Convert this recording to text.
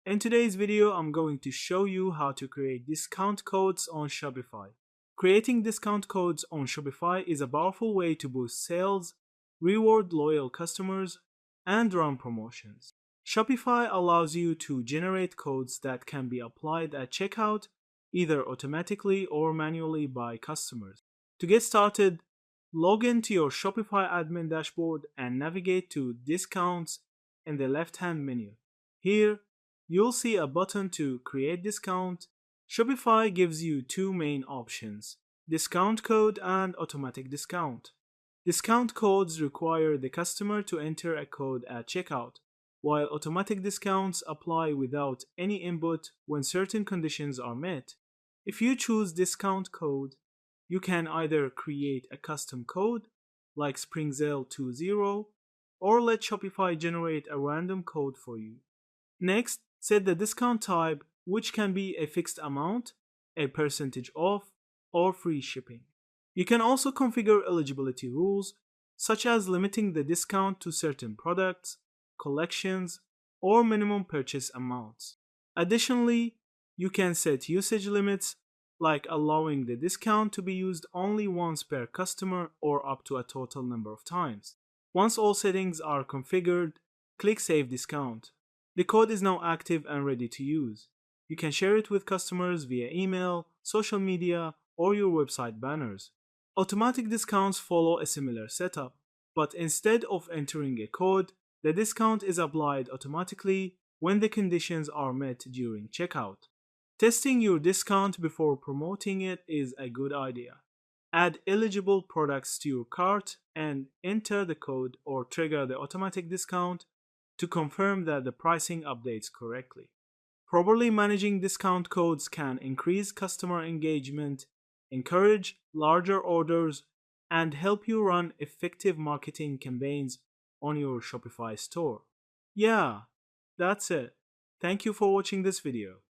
In today's video, I'm going to show you how to create discount codes on Shopify. Creating discount codes on Shopify is a powerful way to boost sales, reward loyal customers, and run promotions. Shopify allows you to generate codes that can be applied at checkout, either automatically or manually by customers. To get started, log into your Shopify admin dashboard and navigate to Discounts in the left-hand menu. Here, you'll see a button to create discount. Shopify gives you two main options: discount code and automatic discount. Discount codes require the customer to enter a code at checkout, while automatic discounts apply without any input when certain conditions are met. If you choose discount code, you can either create a custom code like SpringZell20 or let Shopify generate a random code for you. Next, set the discount type, which can be a fixed amount, a percentage off, or free shipping. You can also configure eligibility rules, such as limiting the discount to certain products, collections, or minimum purchase amounts. Additionally, you can set usage limits, like allowing the discount to be used only once per customer or up to a total number of times. Once all settings are configured, click Save Discount. The code is now active and ready to use. You can share it with customers via email, social media, or your website banners. Automatic discounts follow a similar setup, but instead of entering a code, the discount is applied automatically when the conditions are met during checkout. Testing your discount before promoting it is a good idea. Add eligible products to your cart and enter the code or trigger the automatic discount to confirm that the pricing updates correctly. Properly managing discount codes can increase customer engagement, encourage larger orders, and help you run effective marketing campaigns on your Shopify store. Yeah, that's it. Thank you for watching this video.